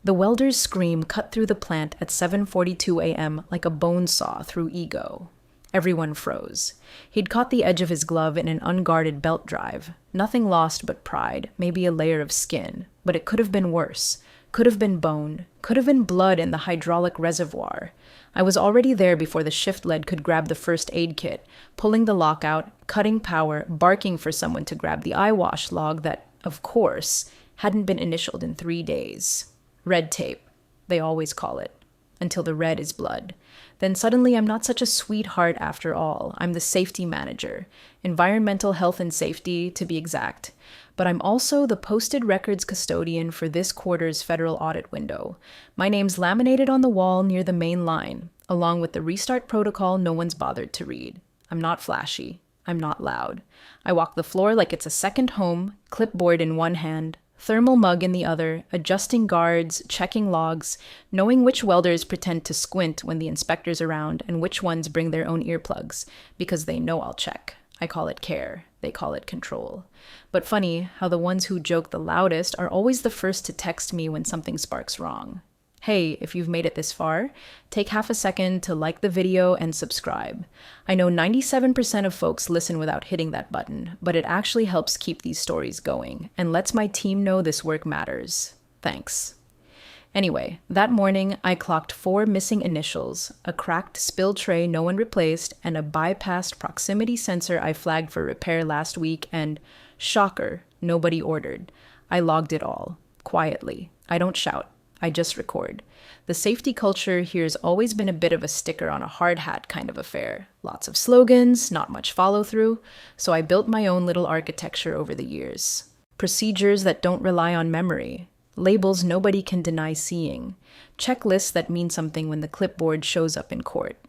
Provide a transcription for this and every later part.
The welder's scream cut through the plant at 7:42 a.m. like a bone saw through ego. Everyone froze. He'd caught the edge of his glove in an unguarded belt drive. Nothing lost but pride, maybe a layer of skin. But it could have been worse. Could have been bone. Could have been blood in the hydraulic reservoir. I was already there before the shift lead could grab the first aid kit, pulling the lock out, cutting power, barking for someone to grab the eyewash log that, of course, hadn't been initialed in 3 days. Red tape, they always call it, until the red is blood. Then suddenly I'm not such a sweetheart after all. I'm the safety manager, environmental health and safety to be exact. But I'm also the posted records custodian for this quarter's federal audit window. My name's laminated on the wall near the main line, along with the restart protocol no one's bothered to read. I'm not flashy. I'm not loud. I walk the floor like it's a second home, clipboard in one hand, thermal mug in the other, adjusting guards, checking logs, knowing which welders pretend to squint when the inspector's around and which ones bring their own earplugs, because they know I'll check. I call it care. They call it control. But funny how the ones who joke the loudest are always the first to text me when something sparks wrong. Hey, if you've made it this far, take half a second to like the video and subscribe. I know 97% of folks listen without hitting that button, but it actually helps keep these stories going and lets my team know this work matters. Thanks. Anyway, that morning I clocked 4 missing initials, a cracked spill tray no one replaced, and a bypassed proximity sensor I flagged for repair last week, and shocker, nobody ordered. I logged it all, quietly. I don't shout. I just record. The safety culture here has always been a bit of a sticker on a hard hat kind of affair. Lots of slogans, not much follow-through, so I built my own little architecture over the years. Procedures that don't rely on memory. Labels nobody can deny seeing. Checklists that mean something when the clipboard shows up in court.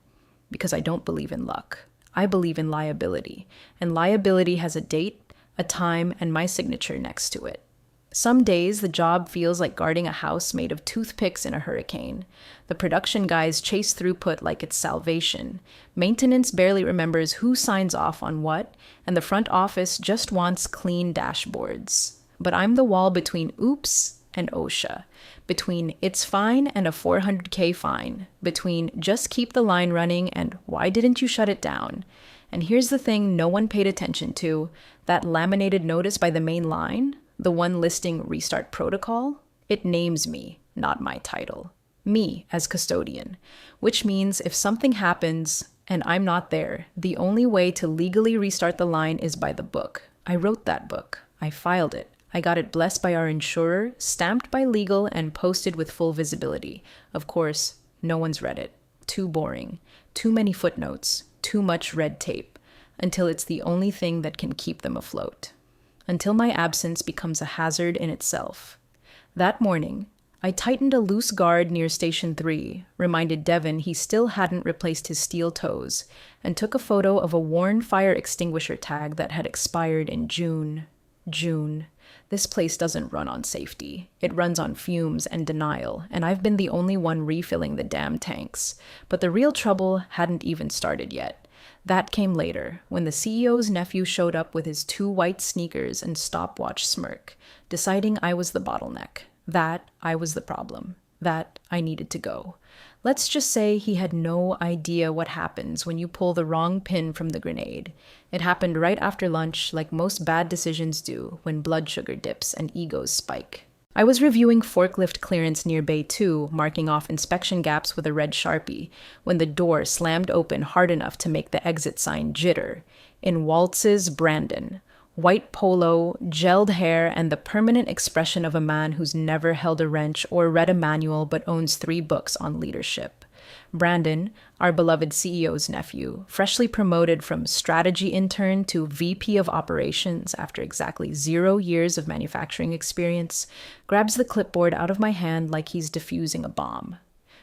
Because I don't believe in luck. I believe in liability. And liability has a date, a time, and my signature next to it. Some days, the job feels like guarding a house made of toothpicks in a hurricane. The production guys chase throughput like it's salvation. Maintenance barely remembers who signs off on what, and the front office just wants clean dashboards. But I'm the wall between oops and OSHA, between it's fine and a $400K fine, between just keep the line running and why didn't you shut it down? And here's the thing no one paid attention to, that laminated notice by the main line, the one listing restart protocol, it names me, not my title. Me as custodian, which means if something happens and I'm not there, the only way to legally restart the line is by the book. I wrote that book. I filed it. I got it blessed by our insurer, stamped by legal, and posted with full visibility. Of course, no one's read it. Too boring. Too many footnotes. Too much red tape. Until it's the only thing that can keep them afloat. Until my absence becomes a hazard in itself. That morning, I tightened a loose guard near Station 3, reminded Devin he still hadn't replaced his steel toes, and took a photo of a worn fire extinguisher tag that had expired in June. This place doesn't run on safety. It runs on fumes and denial, and I've been the only one refilling the damn tanks. But the real trouble hadn't even started yet. That came later, when the CEO's nephew showed up with his 2 white sneakers and stopwatch smirk, deciding I was the bottleneck, that I was the problem, that I needed to go. Let's just say he had no idea what happens when you pull the wrong pin from the grenade. It happened right after lunch, like most bad decisions do when blood sugar dips and egos spike. I was reviewing forklift clearance near Bay 2, marking off inspection gaps with a red Sharpie, when the door slammed open hard enough to make the exit sign jitter. In waltzes, Brandon. White polo, gelled hair, and the permanent expression of a man who's never held a wrench or read a manual but owns 3 books on leadership. Brandon, our beloved CEO's nephew, freshly promoted from strategy intern to VP of operations after exactly 0 years of manufacturing experience, grabs the clipboard out of my hand like he's defusing a bomb.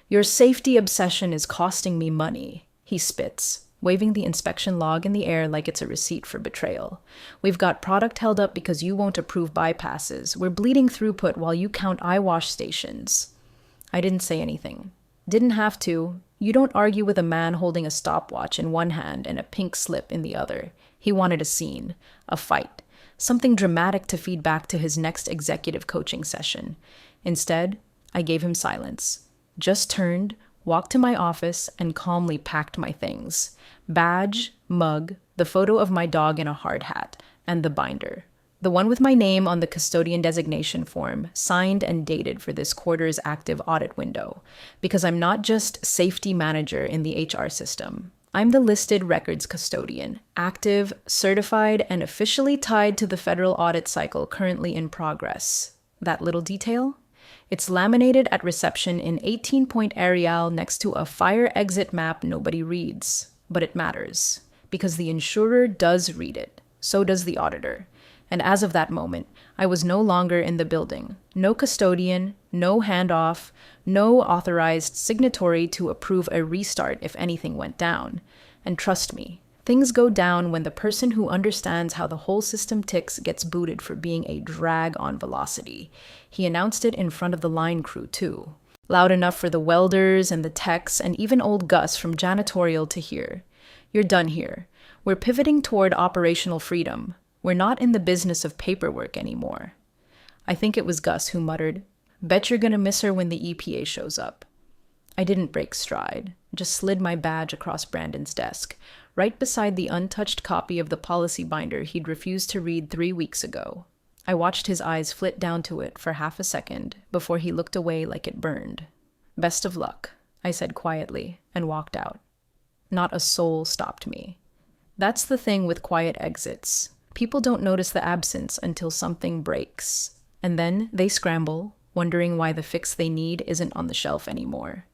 "Your safety obsession is costing me money," he spits, waving the inspection log in the air like it's a receipt for betrayal. "We've got product held up because you won't approve bypasses. We're bleeding throughput while you count eyewash stations." I didn't say anything. Didn't have to. You don't argue with a man holding a stopwatch in one hand and a pink slip in the other. He wanted a scene, a fight, something dramatic to feed back to his next executive coaching session. Instead, I gave him silence. Just turned, walked to my office, and calmly packed my things. Badge, mug, the photo of my dog in a hard hat, and the binder. The one with my name on the custodian designation form, signed and dated for this quarter's active audit window. Because I'm not just safety manager in the HR system. I'm the listed records custodian, active, certified, and officially tied to the federal audit cycle currently in progress. That little detail? It's laminated at reception in 18-point Arial next to a fire exit map nobody reads. But it matters, because the insurer does read it. So does the auditor. And as of that moment, I was no longer in the building. No custodian, no handoff, no authorized signatory to approve a restart if anything went down. And trust me, things go down when the person who understands how the whole system ticks gets booted for being a drag on velocity. He announced it in front of the line crew, too. Loud enough for the welders and the techs and even old Gus from janitorial to hear. You're done here. We're pivoting toward operational freedom. We're not in the business of paperwork anymore. I think it was Gus who muttered, "Bet you're gonna miss her when the EPA shows up." I didn't break stride, just slid my badge across Brandon's desk, right beside the untouched copy of the policy binder he'd refused to read 3 weeks ago. I watched his eyes flit down to it for half a second before he looked away like it burned. "Best of luck," I said quietly, and walked out. Not a soul stopped me. That's the thing with quiet exits. People don't notice the absence until something breaks. And then they scramble, wondering why the fix they need isn't on the shelf anymore.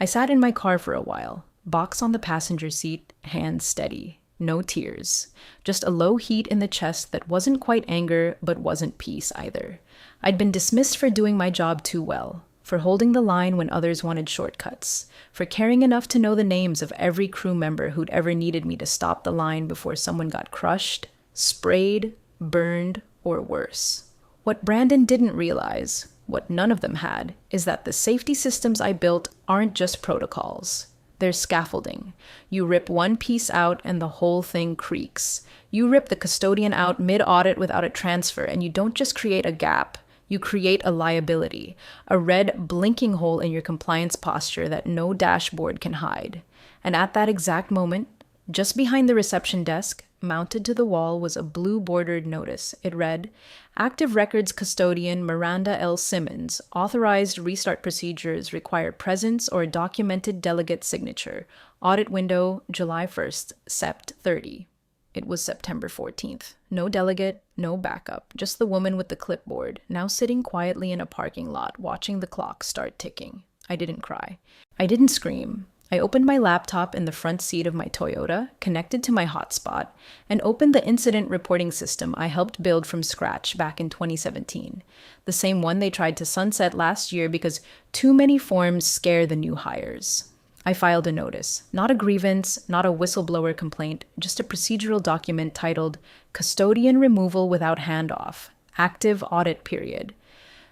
I sat in my car for a while, box on the passenger seat, hands steady. No tears. Just a low heat in the chest that wasn't quite anger, but wasn't peace either. I'd been dismissed for doing my job too well, for holding the line when others wanted shortcuts, for caring enough to know the names of every crew member who'd ever needed me to stop the line before someone got crushed, sprayed, burned, or worse. What Brandon didn't realize, what none of them had, is that the safety systems I built aren't just protocols. They're scaffolding. You rip one piece out and the whole thing creaks. You rip the custodian out mid-audit without a transfer, and you don't just create a gap. You create a liability, a red blinking hole in your compliance posture that no dashboard can hide. And at that exact moment, just behind the reception desk, mounted to the wall was a blue-bordered notice. It read, "Active Records Custodian Miranda L. Simmons, authorized restart procedures require presence or documented delegate signature. Audit window, July 1st, Sept 30. It was September 14th. No delegate, no backup, just the woman with the clipboard, now sitting quietly in a parking lot, watching the clock start ticking. I didn't cry. I didn't scream. I opened my laptop in the front seat of my Toyota, connected to my hotspot, and opened the incident reporting system I helped build from scratch back in 2017. The same one they tried to sunset last year because too many forms scare the new hires. I filed a notice, not a grievance, not a whistleblower complaint, just a procedural document titled Custodian Removal Without Handoff, Active Audit Period.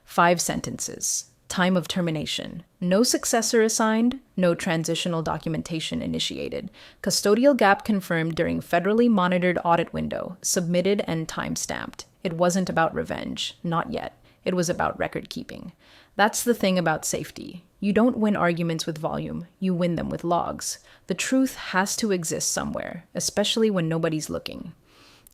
5 sentences. Time of termination. No successor assigned, no transitional documentation initiated. Custodial gap confirmed during federally monitored audit window, submitted and time-stamped. It wasn't about revenge, not yet. It was about record keeping. That's the thing about safety. You don't win arguments with volume, you win them with logs. The truth has to exist somewhere, especially when nobody's looking.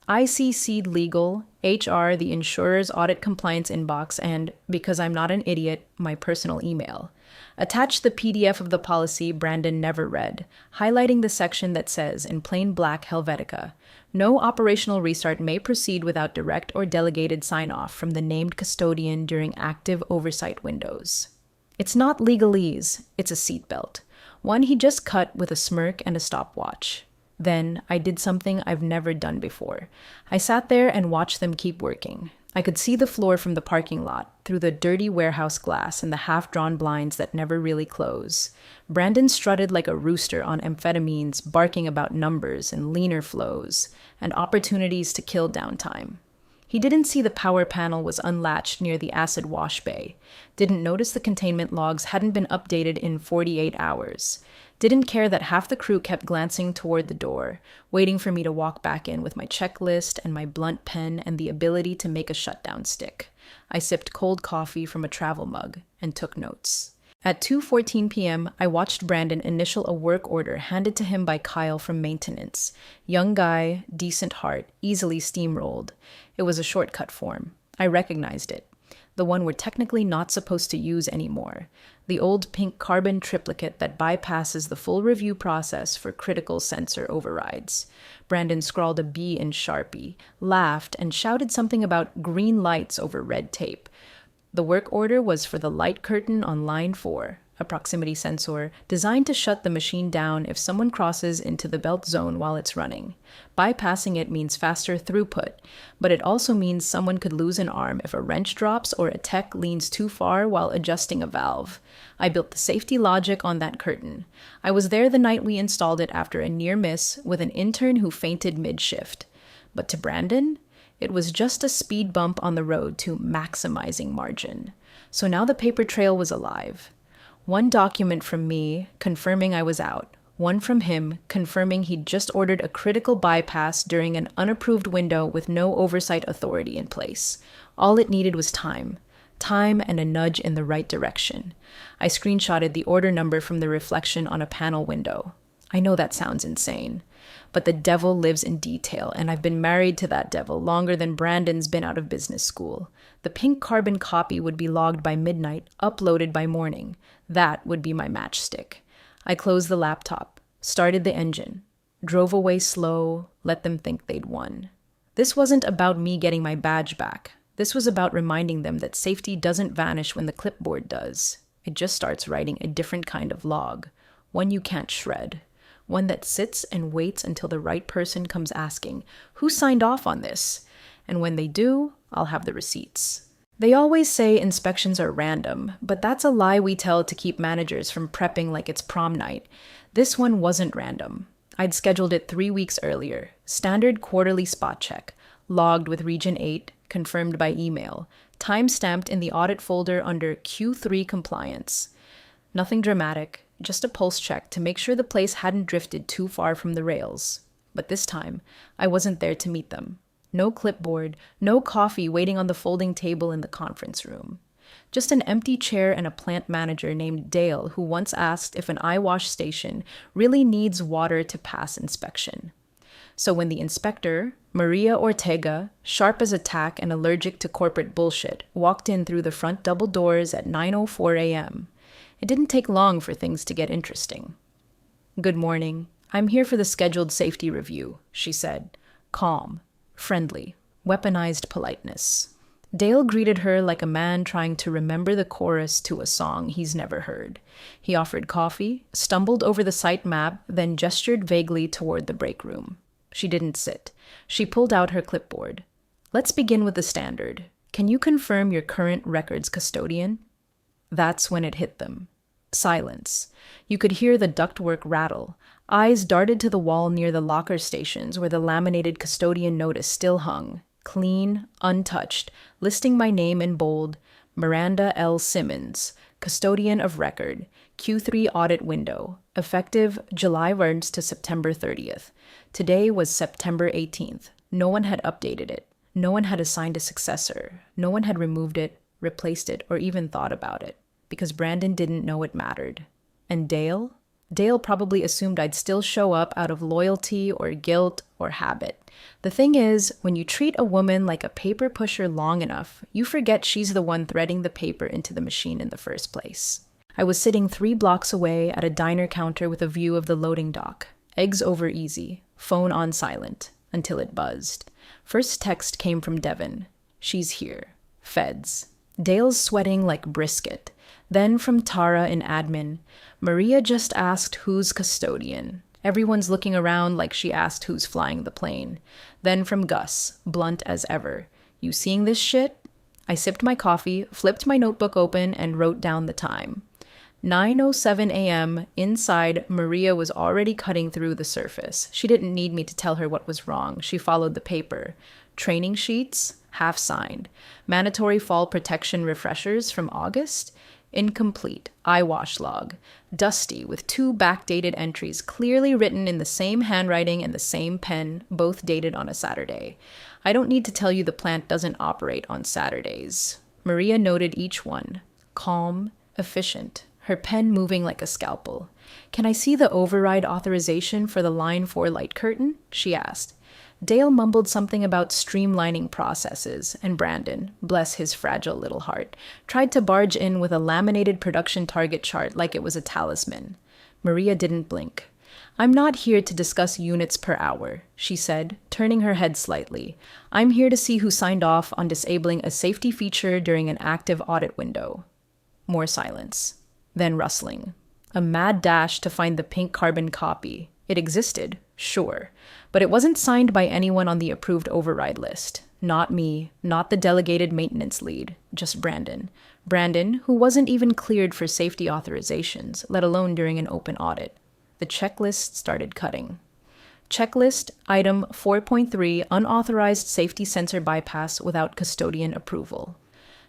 I CC'd legal, HR, the insurer's audit compliance inbox, and, because I'm not an idiot, my personal email. Attached the PDF of the policy Brandon never read, highlighting the section that says, in plain black Helvetica, no operational restart may proceed without direct or delegated sign-off from the named custodian during active oversight windows. It's not legalese, it's a seatbelt. One he just cut with a smirk and a stopwatch. Then I did something I've never done before. I sat there and watched them keep working. I could see the floor from the parking lot, through the dirty warehouse glass and the half-drawn blinds that never really close. Brandon strutted like a rooster on amphetamines, barking about numbers and leaner flows, and opportunities to kill downtime. He didn't see the power panel was unlatched near the acid wash bay. Didn't notice the containment logs hadn't been updated in 48 hours. Didn't care that half the crew kept glancing toward the door, waiting for me to walk back in with my checklist and my blunt pen and the ability to make a shutdown stick. I sipped cold coffee from a travel mug and took notes. At 2:14 p.m., I watched Brandon initial a work order handed to him by Kyle from maintenance. Young guy, decent heart, easily steamrolled. It was a shortcut form. I recognized it. The one we're technically not supposed to use anymore. The old pink carbon triplicate that bypasses the full review process for critical sensor overrides. Brandon scrawled a B in Sharpie, laughed, and shouted something about green lights over red tape. The work order was for the light curtain on line 4, a proximity sensor designed to shut the machine down if someone crosses into the belt zone while it's running. Bypassing it means faster throughput, but it also means someone could lose an arm if a wrench drops or a tech leans too far while adjusting a valve. I built the safety logic on that curtain. I was there the night we installed it after a near miss with an intern who fainted mid-shift. But to Brandon, it was just a speed bump on the road to maximizing margin. So now the paper trail was alive. One document from me confirming I was out. One from him confirming he'd just ordered a critical bypass during an unapproved window with no oversight authority in place. All it needed was time. Time and a nudge in the right direction. I screenshotted the order number from the reflection on a panel window. I know that sounds insane, but the devil lives in detail, and I've been married to that devil longer than Brandon's been out of business school. The pink carbon copy would be logged by midnight, uploaded by morning. That would be my matchstick. I closed the laptop, started the engine, drove away slow, let them think they'd won. This wasn't about me getting my badge back. This was about reminding them that safety doesn't vanish when the clipboard does. It just starts writing a different kind of log, one you can't shred. One that sits and waits until the right person comes asking, "Who signed off on this?" And when they do, I'll have the receipts. They always say inspections are random, but that's a lie we tell to keep managers from prepping like it's prom night. This one wasn't random. I'd scheduled it 3 weeks earlier. Standard quarterly spot check. Logged with Region 8, confirmed by email. Time-stamped in the audit folder under Q3 compliance. Nothing dramatic. Just a pulse check to make sure the place hadn't drifted too far from the rails. But this time, I wasn't there to meet them. No clipboard, no coffee waiting on the folding table in the conference room. Just an empty chair and a plant manager named Dale who once asked if an eye wash station really needs water to pass inspection. So when the inspector, Maria Ortega, sharp as a tack and allergic to corporate bullshit, walked in through the front double doors at 9:04 a.m., it didn't take long for things to get interesting. "Good morning. I'm here for the scheduled safety review," she said. Calm, friendly, weaponized politeness. Dale greeted her like a man trying to remember the chorus to a song he's never heard. He offered coffee, stumbled over the site map, then gestured vaguely toward the break room. She didn't sit. She pulled out her clipboard. "Let's begin with the standard. Can you confirm your current records custodian?" That's when it hit them. Silence. You could hear the ductwork rattle. Eyes darted to the wall near the locker stations where the laminated custodian notice still hung. Clean, untouched, listing my name in bold, Miranda L. Simmons, custodian of record, Q3 audit window, effective July 1st to September 30th. Today was September 18th. No one had updated it. No one had assigned a successor. No one had removed it, replaced it, or even thought about it. Because Brandon didn't know it mattered. And Dale? Dale probably assumed I'd still show up out of loyalty or guilt or habit. The thing is, when you treat a woman like a paper pusher long enough, you forget she's the one threading the paper into the machine in the first place. I was sitting 3 blocks away at a diner counter with a view of the loading dock. Eggs over easy, phone on silent, until it buzzed. First text came from Devin. "She's here. Feds." Dale's sweating like brisket. Then from Tara in admin, "Maria just asked who's custodian." Everyone's looking around like she asked who's flying the plane. Then from Gus, blunt as ever, "You seeing this shit?" I sipped my coffee, flipped my notebook open, and wrote down the time. 9:07 a.m. Inside, Maria was already cutting through the surface. She didn't need me to tell her what was wrong. She followed the paper. Training sheets? half signed. Mandatory fall protection refreshers from August? Incomplete. Eyewash log. Dusty, with two backdated entries clearly written in the same handwriting and the same pen, both dated on a Saturday. I don't need to tell you the plant doesn't operate on Saturdays. Maria noted each one. Calm, efficient, her pen moving like a scalpel. Can I see the override authorization for the Line 4 light curtain? She asked. Dale mumbled something about streamlining processes, and Brandon, bless his fragile little heart, tried to barge in with a laminated production target chart like it was a talisman. Maria didn't blink. I'm not here to discuss units per hour, she said, turning her head slightly. I'm here to see who signed off on disabling a safety feature during an active audit window. More silence. Then rustling. A mad dash to find the pink carbon copy. It existed, sure, but it wasn't signed by anyone on the approved override list. Not me, not the delegated maintenance lead, just Brandon. Brandon, who wasn't even cleared for safety authorizations, let alone during an open audit. The checklist started cutting. Checklist item 4.3, unauthorized safety sensor bypass without custodian approval.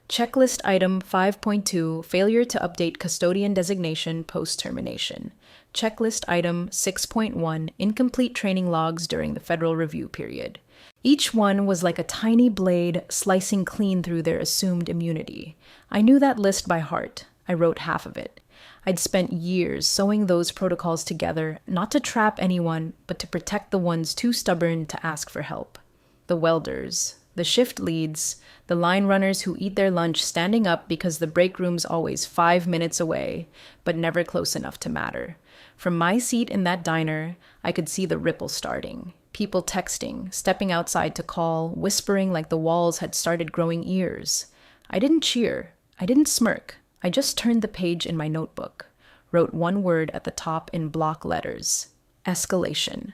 Checklist item 5.2, failure to update custodian designation post-termination. Checklist item 6.1, incomplete training logs during the federal review period. Each one was like a tiny blade slicing clean through their assumed immunity. I knew that list by heart. I wrote half of it. I'd spent years sewing those protocols together, not to trap anyone, but to protect the ones too stubborn to ask for help. The welders, the shift leads, the line runners who eat their lunch standing up because the break room's always 5 minutes away, but never close enough to matter. From my seat in that diner, I could see the ripple starting. People texting, stepping outside to call, whispering like the walls had started growing ears. I didn't cheer. I didn't smirk. I just turned the page in my notebook, wrote one word at the top in block letters. Escalation.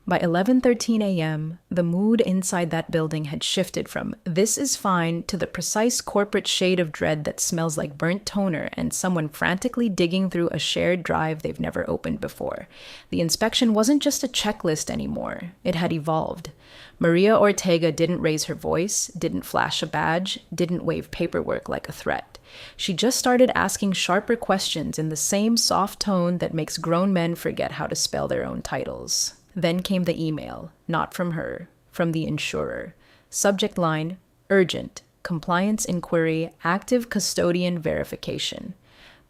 By 11:13 a.m., the mood inside that building had shifted from "this is fine" to the precise corporate shade of dread that smells like burnt toner and someone frantically digging through a shared drive they've never opened before. The inspection wasn't just a checklist anymore. It had evolved. Maria Ortega didn't raise her voice, didn't flash a badge, didn't wave paperwork like a threat. She just started asking sharper questions in the same soft tone that makes grown men forget how to spell their own titles. Then came the email, not from her, from the insurer. Subject line, urgent, compliance inquiry, active custodian verification.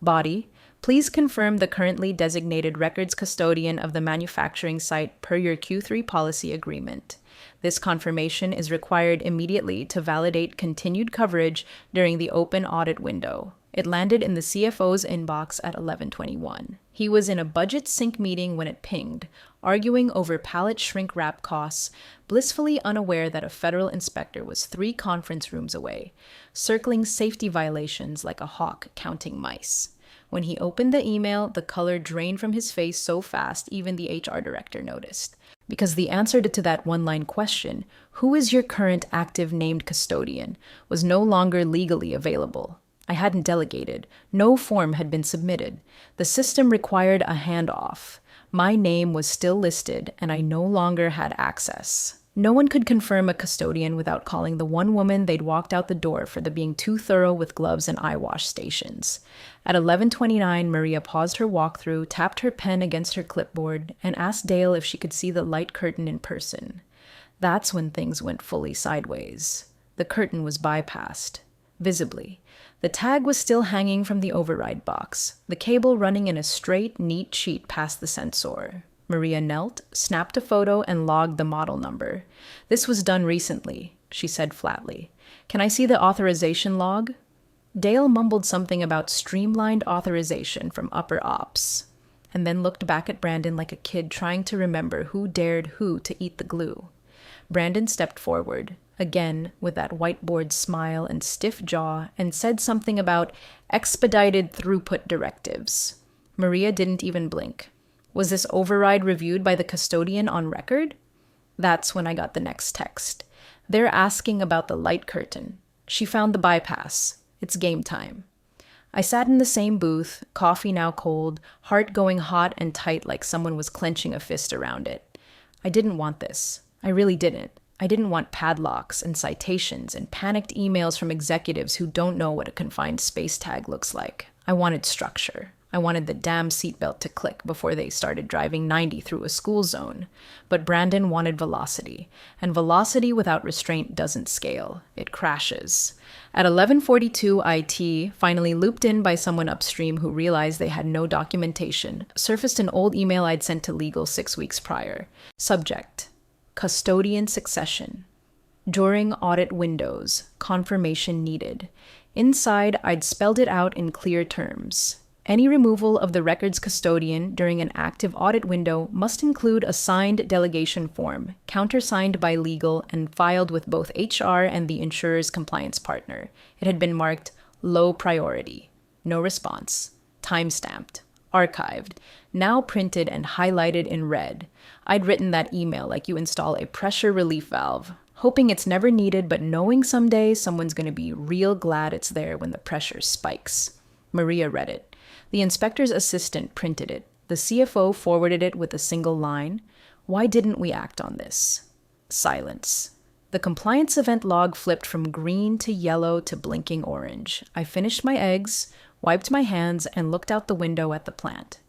Body, please confirm the currently designated records custodian of the manufacturing site per your Q3 policy agreement. This confirmation is required immediately to validate continued coverage during the open audit window. It landed in the CFO's inbox at 11:21. He was in a budget sync meeting when it pinged, arguing over pallet shrink wrap costs, blissfully unaware that a federal inspector was 3 conference rooms away, circling safety violations like a hawk counting mice. When he opened the email, the color drained from his face so fast even the HR director noticed. Because the answer to that one-line question, "Who is your current active named custodian?" was no longer legally available. I hadn't delegated. No form had been submitted. The system required a handoff. My name was still listed, and I no longer had access. No one could confirm a custodian without calling the one woman they'd walked out the door for the being too thorough with gloves and eye wash stations. At 11:29, Maria paused her walkthrough, tapped her pen against her clipboard, and asked Dale if she could see the light curtain in person. That's when things went fully sideways. The curtain was bypassed. Visibly. The tag was still hanging from the override box, the cable running in a straight, neat sheet past the sensor. Maria knelt, snapped a photo, and logged the model number. "This was done recently," she said flatly. "Can I see the authorization log?" Dale mumbled something about streamlined authorization from upper ops, and then looked back at Brandon like a kid trying to remember who dared who to eat the glue. Brandon stepped forward, again with that whiteboard smile and stiff jaw, and said something about expedited throughput directives. Maria didn't even blink. Was this override reviewed by the custodian on record? That's when I got the next text. They're asking about the light curtain. She found the bypass. It's game time. I sat in the same booth, coffee now cold, heart going hot and tight like someone was clenching a fist around it. I didn't want this. I really didn't. I didn't want padlocks and citations and panicked emails from executives who don't know what a confined space tag looks like. I wanted structure. I wanted the damn seatbelt to click before they started driving 90 through a school zone. But Brandon wanted velocity, and velocity without restraint doesn't scale. It crashes. At 11:42 IT, finally looped in by someone upstream who realized they had no documentation, surfaced an old email I'd sent to legal 6 weeks prior. Subject: Custodian succession. During audit windows, confirmation needed. Inside, I'd spelled it out in clear terms. Any removal of the record's custodian during an active audit window must include a signed delegation form, countersigned by legal and filed with both HR and the insurer's compliance partner. It had been marked low priority. No response. Time-stamped. Archived. Now printed and highlighted in red. I'd written that email like you install a pressure relief valve, hoping it's never needed, but knowing someday someone's going to be real glad it's there when the pressure spikes. Maria read it. The inspector's assistant printed it. The CFO forwarded it with a single line. Why didn't we act on this? Silence. The compliance event log flipped from green to yellow to blinking orange. I finished my eggs, wiped my hands, and looked out the window at the plant.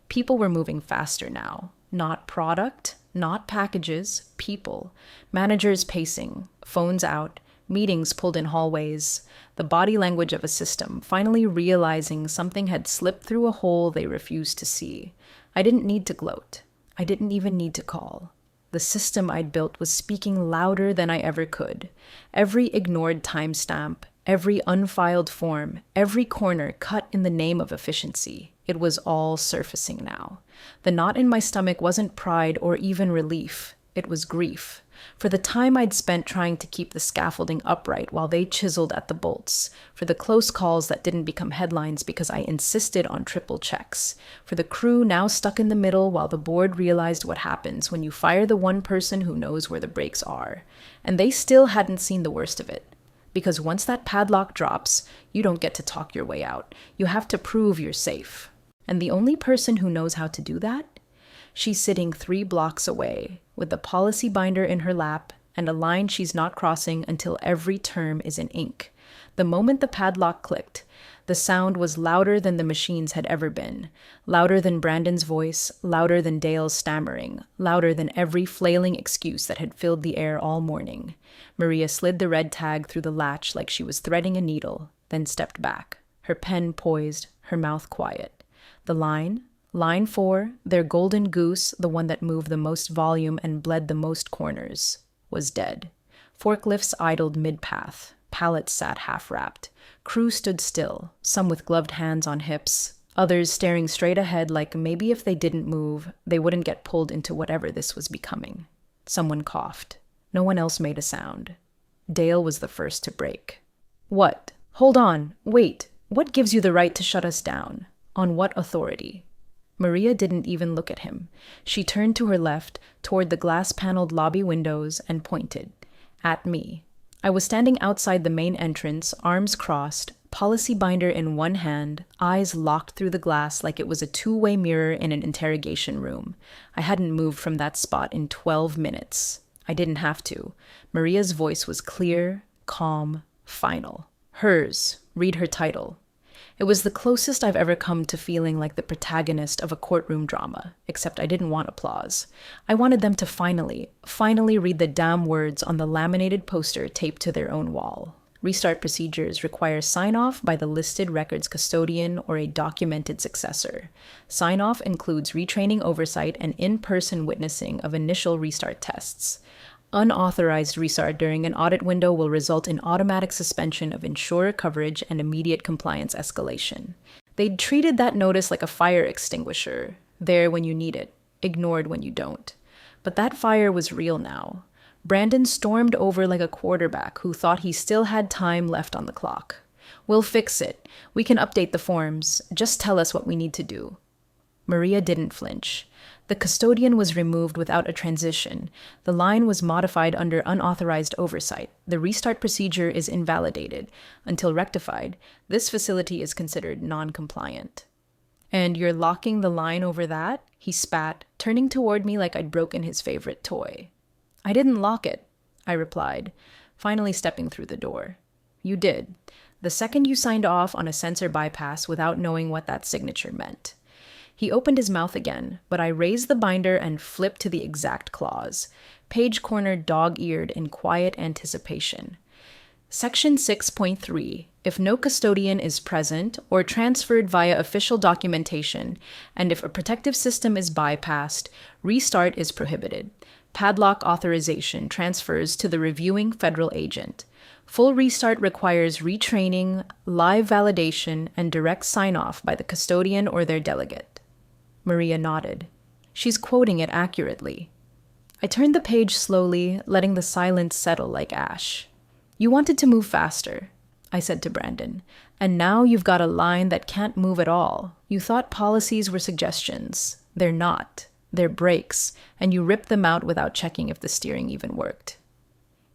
People were moving faster now. Not product, not packages, people. Managers pacing, phones out, meetings pulled in hallways. The body language of a system, finally realizing something had slipped through a hole they refused to see. I didn't need to gloat. I didn't even need to call. The system I'd built was speaking louder than I ever could. Every ignored timestamp, every unfiled form, every corner cut in the name of efficiency. It was all surfacing now. The knot in my stomach wasn't pride or even relief. It was grief. For the time I'd spent trying to keep the scaffolding upright while they chiseled at the bolts. For the close calls that didn't become headlines because I insisted on triple checks. For the crew now stuck in the middle while the board realized what happens when you fire the one person who knows where the brakes are. And they still hadn't seen the worst of it. Because once that padlock drops, you don't get to talk your way out. You have to prove you're safe. And the only person who knows how to do that? She's sitting 3 blocks away, with the policy binder in her lap and a line she's not crossing until every term is in ink. The moment the padlock clicked, the sound was louder than the machines had ever been, louder than Brandon's voice, louder than Dale's stammering, louder than every flailing excuse that had filled the air all morning. Maria slid the red tag through the latch like she was threading a needle, then stepped back, her pen poised, her mouth quiet. The line 4, their golden goose, the one that moved the most volume and bled the most corners, was dead. Forklifts idled mid-path. Pallets sat half-wrapped. Crew stood still, some with gloved hands on hips, others staring straight ahead like maybe if they didn't move, they wouldn't get pulled into whatever this was becoming. Someone coughed. No one else made a sound. Dale was the first to break. What? Hold on. Wait. What gives you the right to shut us down? On what authority? Maria didn't even look at him. She turned to her left, toward the glass-paneled lobby windows, and pointed. At me. I was standing outside the main entrance, arms crossed, policy binder in one hand, eyes locked through the glass like it was a two-way mirror in an interrogation room. I hadn't moved from that spot in 12 minutes. I didn't have to. Maria's voice was clear, calm, final. Hers. Read her title. It was the closest I've ever come to feeling like the protagonist of a courtroom drama, except I didn't want applause. I wanted them to finally read the damn words on the laminated poster taped to their own wall. Restart procedures require sign-off by the listed records custodian or a documented successor. Sign-off includes retraining oversight and in-person witnessing of initial restart tests. Unauthorized restart during an audit window will result in automatic suspension of insurer coverage and immediate compliance escalation. They'd treated that notice like a fire extinguisher, there when you need it, ignored when you don't. But that fire was real now. Brandon stormed over like a quarterback who thought he still had time left on the clock. We'll fix it. We can update the forms. Just tell us what we need to do. Maria didn't flinch. The custodian was removed without a transition. The line was modified under unauthorized oversight. The restart procedure is invalidated. Until rectified, this facility is considered non-compliant. And you're locking the line over that? He spat, turning toward me like I'd broken his favorite toy. I didn't lock it. I replied, finally stepping through the door. You did. The second you signed off on a sensor bypass without knowing what that signature meant. He opened his mouth again, but I raised the binder and flipped to the exact clause, page corner dog-eared in quiet anticipation. Section 6.3. If no custodian is present or transferred via official documentation, and if a protective system is bypassed, restart is prohibited. Padlock authorization transfers to the reviewing federal agent. Full restart requires retraining, live validation, and direct sign-off by the custodian or their delegate. Maria nodded. She's quoting it accurately. I turned the page slowly, letting the silence settle like ash. You wanted to move faster, I said to Brandon, and now you've got a line that can't move at all. You thought policies were suggestions. They're not. They're brakes, and you ripped them out without checking if the steering even worked.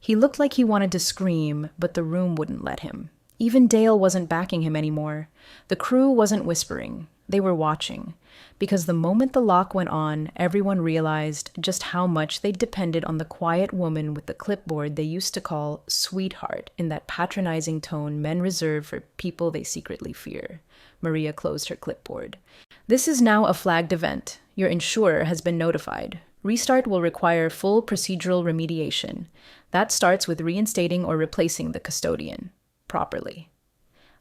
He looked like he wanted to scream, but the room wouldn't let him. Even Dale wasn't backing him anymore. The crew wasn't whispering. They were watching. Because the moment the lock went on, everyone realized just how much they depended on the quiet woman with the clipboard they used to call sweetheart in that patronizing tone men reserve for people they secretly fear. Maria closed her clipboard. This is now a flagged event. Your insurer has been notified. Restart will require full procedural remediation. That starts with reinstating or replacing the custodian. Properly.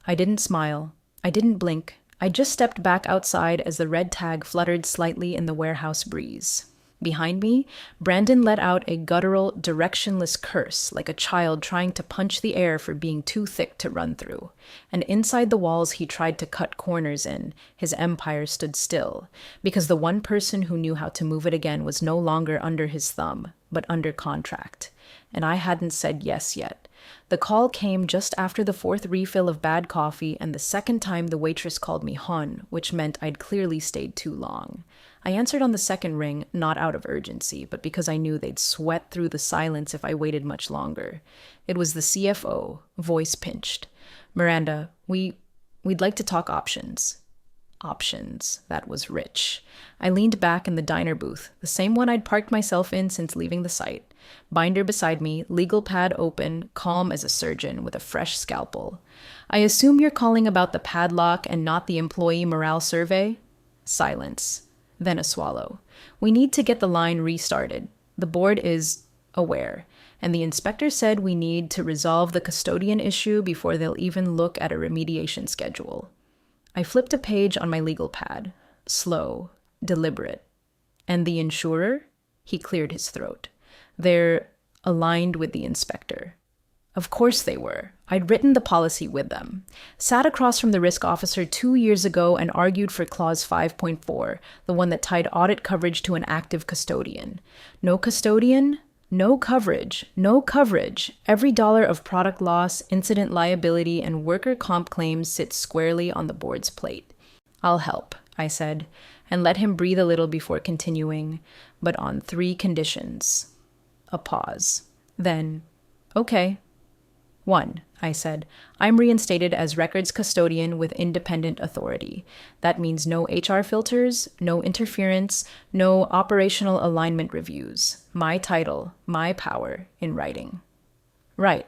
I didn't smile. I didn't blink. I just stepped back outside as the red tag fluttered slightly in the warehouse breeze. Behind me, Brandon let out a guttural, directionless curse like a child trying to punch the air for being too thick to run through. And inside the walls he tried to cut corners in, his empire stood still, because the one person who knew how to move it again was no longer under his thumb, but under contract. And I hadn't said yes yet. The call came just after the fourth refill of bad coffee and the second time the waitress called me hon, which meant I'd clearly stayed too long. I answered on the second ring, not out of urgency, but because I knew they'd sweat through the silence if I waited much longer. It was the CFO, voice pinched. Miranda, we'd like to talk options. Options. That was rich. I leaned back in the diner booth, the same one I'd parked myself in since leaving the site. Binder beside me, legal pad open, calm as a surgeon with a fresh scalpel. I assume you're calling about the padlock and not the employee morale survey? Silence. Then a swallow. We need to get the line restarted. The board is aware, and the inspector said we need to resolve the custodian issue before they'll even look at a remediation schedule. I flipped a page on my legal pad. Slow, deliberate. And the insurer? He cleared his throat. They're aligned with the inspector. Of course they were. I'd written the policy with them. Sat across from the risk officer 2 years ago and argued for Clause 5.4, the one that tied audit coverage to an active custodian. No custodian? No coverage. No coverage. Every dollar of product loss, incident liability, and worker comp claims sits squarely on the board's plate. I'll help, I said, and let him breathe a little before continuing, but on 3 conditions. A pause. Then, okay. 1, I said, I'm reinstated as records custodian with independent authority. That means no HR filters, no interference, no operational alignment reviews. My title, my power, in writing. Right.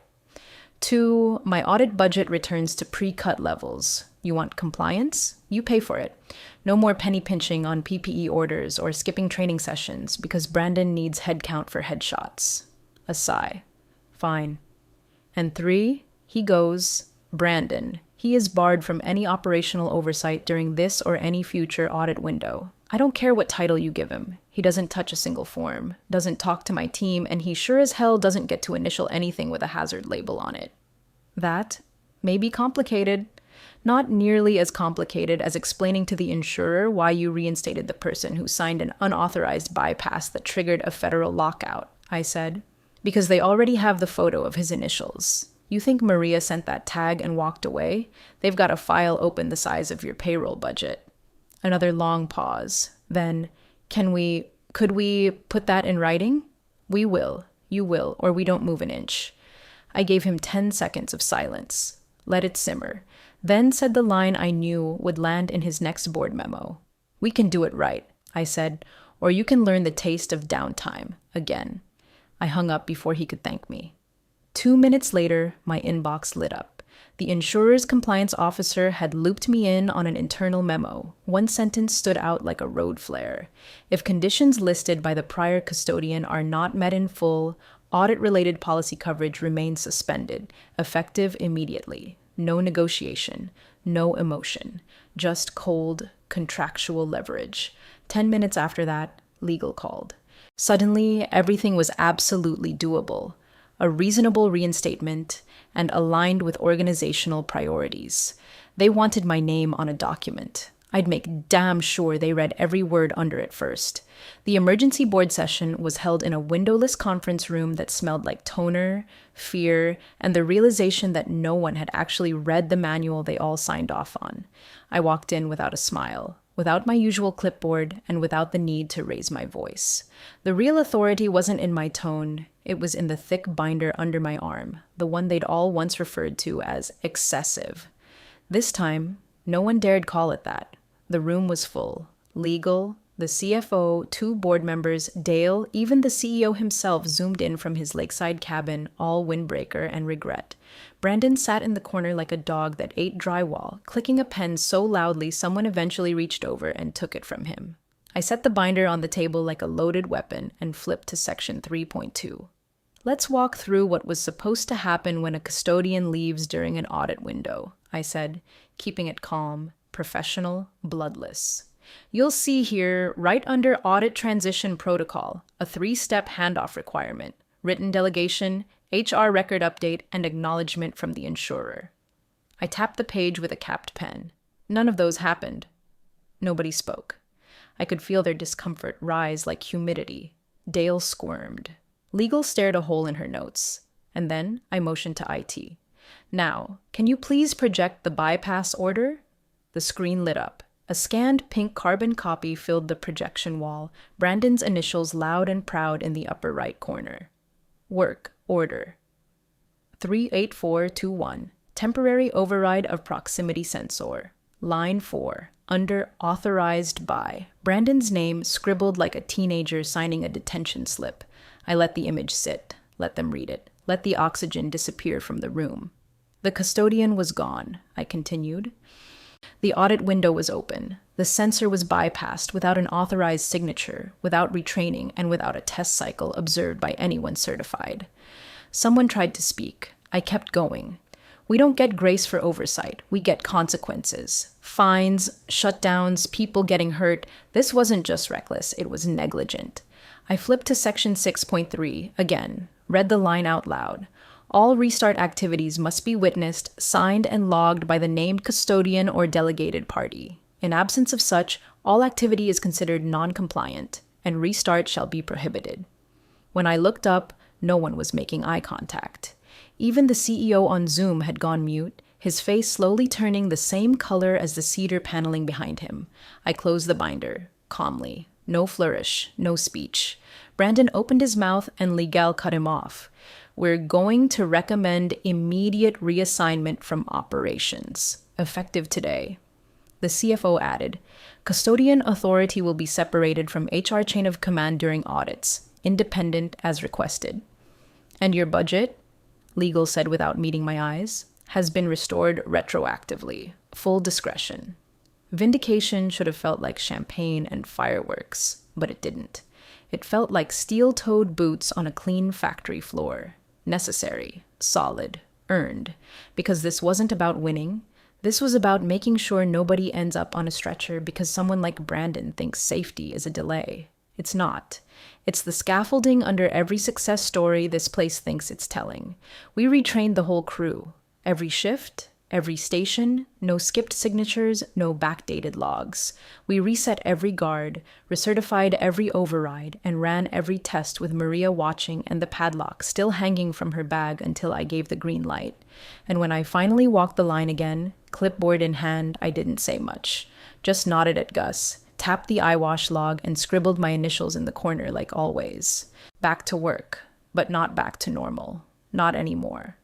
2, my audit budget returns to pre-cut levels. You want compliance? You pay for it. No more penny pinching on PPE orders or skipping training sessions because Brandon needs headcount for headshots. A sigh. Fine. And 3, he goes, Brandon. He is barred from any operational oversight during this or any future audit window. I don't care what title you give him. He doesn't touch a single form, doesn't talk to my team, and he sure as hell doesn't get to initial anything with a hazard label on it. That may be complicated. Not nearly as complicated as explaining to the insurer why you reinstated the person who signed an unauthorized bypass that triggered a federal lockout, I said. Because they already have the photo of his initials. You think Maria sent that tag and walked away? They've got a file open the size of your payroll budget. Another long pause. Then, could we put that in writing? We will. You will, or we don't move an inch. I gave him 10 seconds of silence. Let it simmer. Then said the line I knew would land in his next board memo. We can do it right, I said, or you can learn the taste of downtime again. I hung up before he could thank me. 2 minutes later, my inbox lit up. The insurer's compliance officer had looped me in on an internal memo. One sentence stood out like a road flare. If conditions listed by the prior custodian are not met in full, audit-related policy coverage remains suspended, effective immediately. No negotiation, no emotion, just cold, contractual leverage. 10 minutes after that, legal called. Suddenly, everything was absolutely doable. A reasonable reinstatement, and aligned with organizational priorities. They wanted my name on a document. I'd make damn sure they read every word under it first. The emergency board session was held in a windowless conference room that smelled like toner, fear, and the realization that no one had actually read the manual they all signed off on. I walked in without a smile, without my usual clipboard, and without the need to raise my voice. The real authority wasn't in my tone, it was in the thick binder under my arm, the one they'd all once referred to as excessive. This time, no one dared call it that. The room was full. Legal, the CFO, 2 board members, Dale, even the CEO himself zoomed in from his lakeside cabin, all windbreaker and regret. Brandon sat in the corner like a dog that ate drywall, clicking a pen so loudly someone eventually reached over and took it from him. I set the binder on the table like a loaded weapon and flipped to section 3.2. Let's walk through what was supposed to happen when a custodian leaves during an audit window, I said, keeping it calm, professional, bloodless. You'll see here, right under Audit Transition Protocol, a 3-step handoff requirement, written delegation, HR record update, and acknowledgement from the insurer. I tapped the page with a capped pen. None of those happened. Nobody spoke. I could feel their discomfort rise like humidity. Dale squirmed. Legal stared a hole in her notes. And then I motioned to IT. Now, can you please project the bypass order? The screen lit up. A scanned pink carbon copy filled the projection wall, Brandon's initials loud and proud in the upper right corner. Work order. 38421. Temporary override of proximity sensor. Line 4. Under authorized by. Brandon's name scribbled like a teenager signing a detention slip. I let the image sit. Let them read it. Let the oxygen disappear from the room. The custodian was gone, I continued. The audit window was open. The sensor was bypassed without an authorized signature, without retraining, and without a test cycle observed by anyone certified. Someone tried to speak. I kept going. We don't get grace for oversight. We get consequences. Fines, shutdowns, people getting hurt. This wasn't just reckless, it was negligent. I flipped to section 6.3, again, read the line out loud. All restart activities must be witnessed, signed, and logged by the named custodian or delegated party. In absence of such, all activity is considered non-compliant, and restart shall be prohibited. When I looked up, no one was making eye contact. Even the CEO on Zoom had gone mute, his face slowly turning the same color as the cedar paneling behind him. I closed the binder, calmly. No flourish, no speech. Brandon opened his mouth and Legal cut him off. We're going to recommend immediate reassignment from operations, effective today. The CFO added, custodian authority will be separated from HR chain of command during audits, independent as requested. And your budget, Legal said without meeting my eyes, has been restored retroactively, full discretion. Vindication should have felt like champagne and fireworks, but it didn't. It felt like steel-toed boots on a clean factory floor. Necessary, solid, earned. Because this wasn't about winning. This was about making sure nobody ends up on a stretcher because someone like Brandon thinks safety is a delay. It's not. It's the scaffolding under every success story this place thinks it's telling. We retrained the whole crew. Every shift, every station, no skipped signatures, no backdated logs. We reset every guard, recertified every override, and ran every test with Maria watching and the padlock still hanging from her bag until I gave the green light. And when I finally walked the line again, clipboard in hand, I didn't say much. Just nodded at Gus, tapped the eyewash log, and scribbled my initials in the corner like always. Back to work, but not back to normal. Not anymore.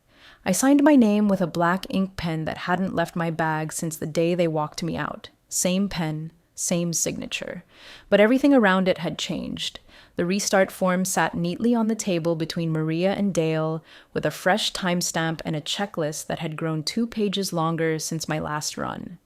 I signed my name with a black ink pen that hadn't left my bag since the day they walked me out. Same pen, same signature. But everything around it had changed. The restart form sat neatly on the table between Maria and Dale, with a fresh timestamp and a checklist that had grown 2 pages longer since my last run.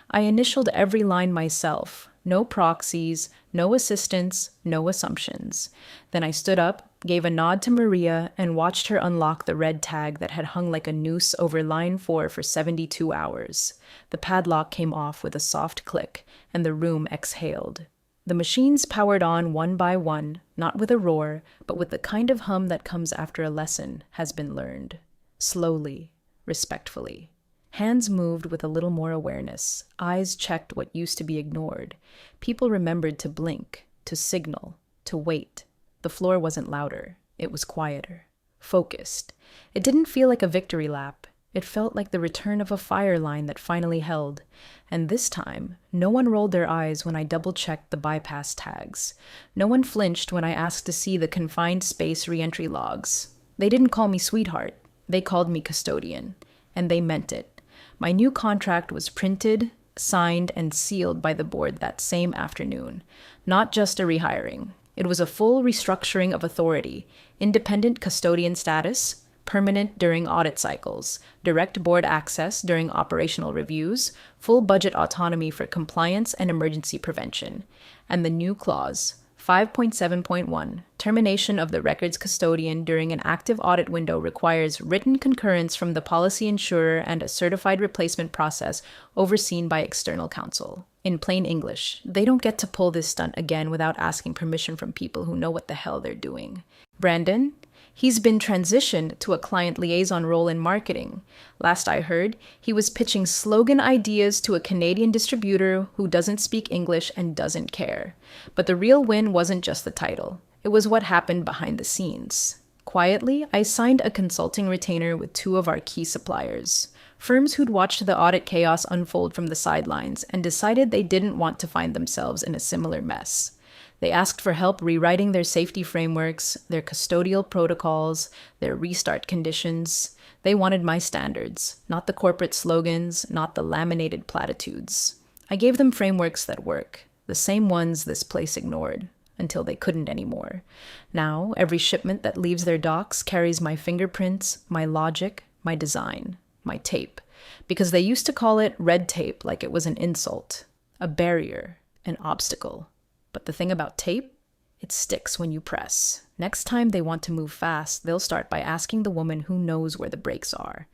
I initialed every line myself. No proxies, no assistants, no assumptions. Then I stood up, gave a nod to Maria, and watched her unlock the red tag that had hung like a noose over line 4 for 72 hours. The padlock came off with a soft click, and the room exhaled. The machines powered on one by one, not with a roar, but with the kind of hum that comes after a lesson has been learned. Slowly, respectfully. Hands moved with a little more awareness. Eyes checked what used to be ignored. People remembered to blink, to signal, to wait. The floor wasn't louder. It was quieter. Focused. It didn't feel like a victory lap. It felt like the return of a fire line that finally held. And this time, no one rolled their eyes when I double-checked the bypass tags. No one flinched when I asked to see the confined space reentry logs. They didn't call me sweetheart. They called me custodian. And they meant it. My new contract was printed, signed, and sealed by the board that same afternoon. Not just a rehiring. It was a full restructuring of authority, independent custodian status, permanent during audit cycles, direct board access during operational reviews, full budget autonomy for compliance and emergency prevention. And the new clause, 5.7.1, termination of the records custodian during an active audit window requires written concurrence from the policy insurer and a certified replacement process overseen by external counsel. In plain English, they don't get to pull this stunt again without asking permission from people who know what the hell they're doing. Brandon? He's been transitioned to a client liaison role in marketing. Last I heard, he was pitching slogan ideas to a Canadian distributor who doesn't speak English and doesn't care. But the real win wasn't just the title. It was what happened behind the scenes. Quietly, I signed a consulting retainer with 2 of our key suppliers, firms who'd watched the audit chaos unfold from the sidelines and decided they didn't want to find themselves in a similar mess. They asked for help rewriting their safety frameworks, their custodial protocols, their restart conditions. They wanted my standards, not the corporate slogans, not the laminated platitudes. I gave them frameworks that work, the same ones this place ignored, until they couldn't anymore. Now, every shipment that leaves their docks carries my fingerprints, my logic, my design, my tape, because they used to call it red tape like it was an insult, a barrier, an obstacle. But the thing about tape, it sticks when you press. Next time they want to move fast, they'll start by asking the woman who knows where the brakes are.